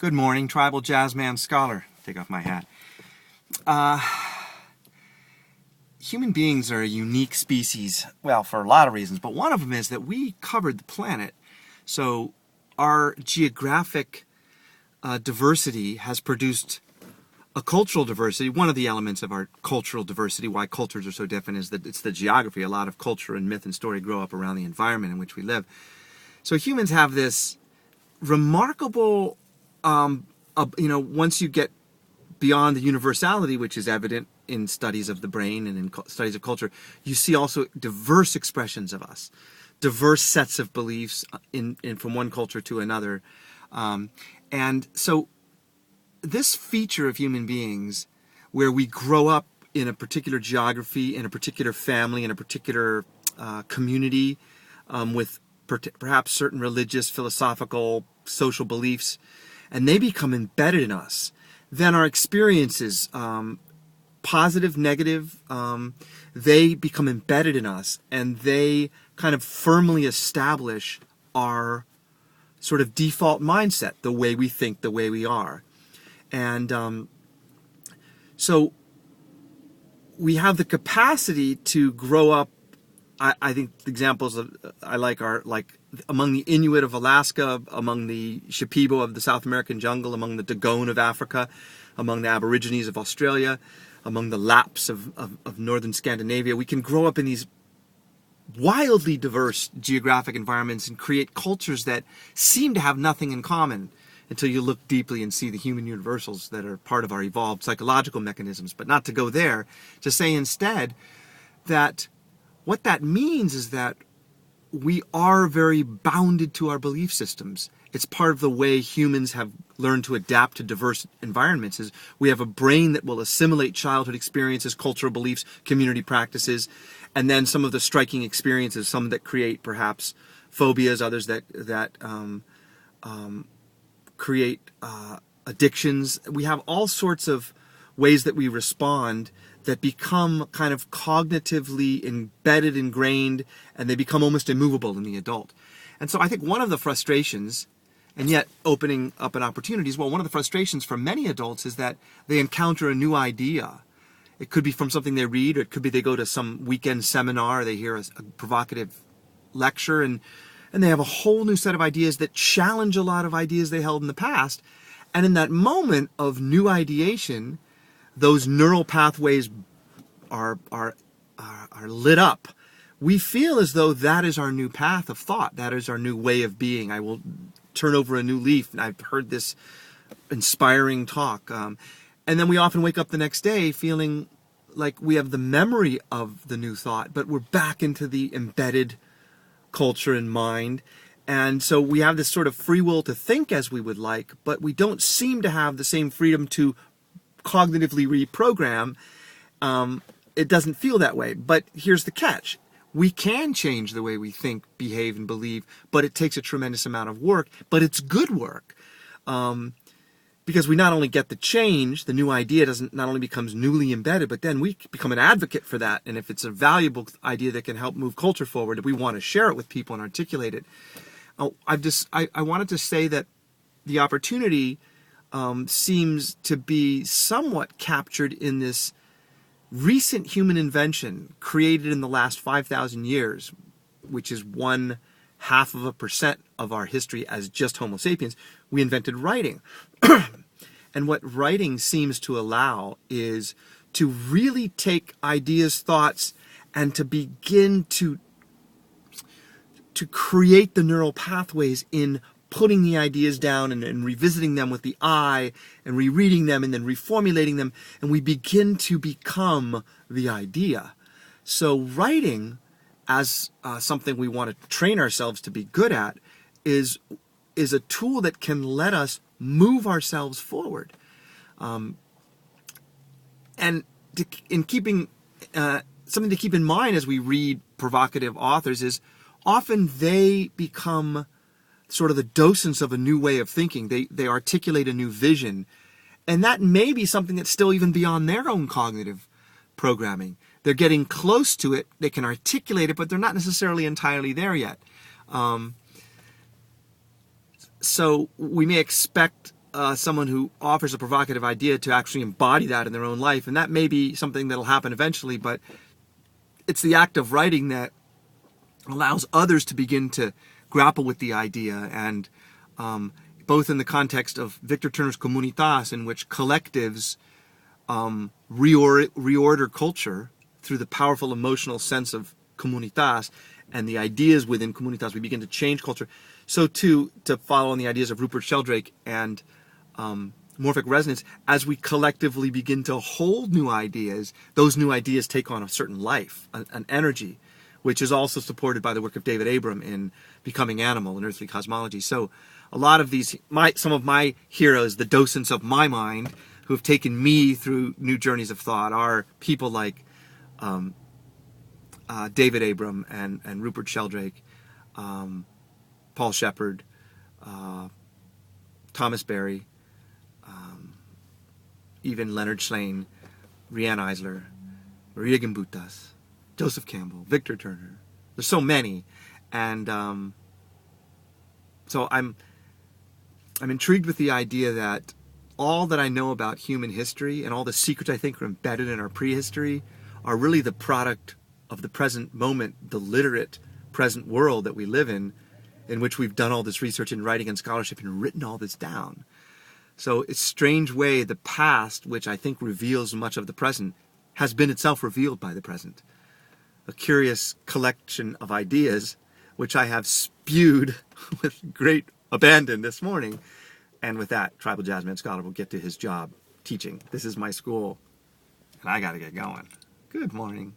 Good morning, tribal jazzman scholar. Take off my hat. Human beings are a unique species, well, for a lot of reasons, but one of them is that we covered the planet. So our geographic diversity has produced a cultural diversity. One of the elements of our cultural diversity, why cultures are so different, is that it's the geography. A lot of culture and myth and story grow up around the environment in which we live. So humans have this remarkable, once you get beyond the universality, which is evident in studies of the brain and in studies of culture, you see also diverse expressions of us, diverse sets of beliefs in from one culture to another. And so this feature of human beings, where we grow up in a particular geography, in a particular family, in a particular community, with perhaps certain religious, philosophical, social beliefs, and they become embedded in us, then our experiences, positive, negative, they become embedded in us, and they kind of firmly establish our sort of default mindset, the way we think, the way we are. And so we have the capacity to grow up. I think examples I like are like among the Inuit of Alaska, among the Shipibo of the South American jungle, among the Dogon of Africa, among the Aborigines of Australia, among the Lapps of northern Scandinavia. We can grow up in these wildly diverse geographic environments and create cultures that seem to have nothing in common until you look deeply and see the human universals that are part of our evolved psychological mechanisms. But not to go there, to say instead that what that means is that we are very bounded to our belief systems. It's part of the way humans have learned to adapt to diverse environments. Is we have a brain that will assimilate childhood experiences, cultural beliefs, community practices, and then some of the striking experiences, some that create perhaps phobias, others that create addictions. We have all sorts of ways that we respond that become kind of cognitively embedded, ingrained, and they become almost immovable in the adult. And so I think one of the frustrations, and yet opening up an opportunities, well, one of the frustrations for many adults is that they encounter a new idea. It could be from something they read, or it could be they go to some weekend seminar, or they hear a provocative lecture, and they have a whole new set of ideas that challenge a lot of ideas they held in the past. And in that moment of new ideation, those neural pathways are lit up. We feel as though that is our new path of thought. That is our new way of being. I will turn over a new leaf, and I've heard this inspiring talk. And then we often wake up the next day feeling like we have the memory of the new thought, but we're back into the embedded culture and mind. And so we have this sort of free will to think as we would like, but we don't seem to have the same freedom to cognitively reprogram. It doesn't feel that way. But here's the catch. We can change the way we think, behave, and believe, but it takes a tremendous amount of work, but it's good work. Because we not only get the change, the new idea not only becomes newly embedded, but then we become an advocate for that. And if it's a valuable idea that can help move culture forward, we want to share it with people and articulate it. I wanted to say that the opportunity seems to be somewhat captured in this recent human invention created in the last 5,000 years, which is 0.5% of our history as just Homo sapiens. We invented writing. And what writing seems to allow is to really take ideas, thoughts, and to begin to create the neural pathways in putting the ideas down and revisiting them with the eye and rereading them and then reformulating them, and we begin to become the idea. So writing, as something we want to train ourselves to be good at, is a tool that can let us move ourselves forward. And something to keep in mind as we read provocative authors is often they become sort of the docents of a new way of thinking. They articulate a new vision. And that may be something that's still even beyond their own cognitive programming. They're getting close to it. They can articulate it, but they're not necessarily entirely there yet. So we may expect someone who offers a provocative idea to actually embody that in their own life. And that may be something that'll happen eventually, but it's the act of writing that allows others to begin to grapple with the idea. And both in the context of Victor Turner's Comunitas, in which collectives reorder culture through the powerful emotional sense of comunitas and the ideas within comunitas, we begin to change culture. So too, to follow on the ideas of Rupert Sheldrake and morphic resonance, as we collectively begin to hold new ideas, those new ideas take on a certain life, an energy, which is also supported by the work of David Abram in Becoming Animal and Earthly Cosmology. So a lot of these, some of my heroes, the docents of my mind, who have taken me through new journeys of thought, are people like David Abram and Rupert Sheldrake, Paul Shepard, Thomas Berry, even Leonard Shlain, Rianne Eisler, Maria Gimbutas, Joseph Campbell, Victor Turner. There's so many, and so I'm intrigued with the idea that all that I know about human history and all the secrets I think are embedded in our prehistory are really the product of the present moment, the literate present world that we live in which we've done all this research and writing and scholarship and written all this down. So it's a strange way the past, which I think reveals much of the present, has been itself revealed by the present. A curious collection of ideas, which I have spewed with great abandon this morning. And with that, Tribal Jazzman Scholar will get to his job teaching. This is my school, and I got to get going. Good morning.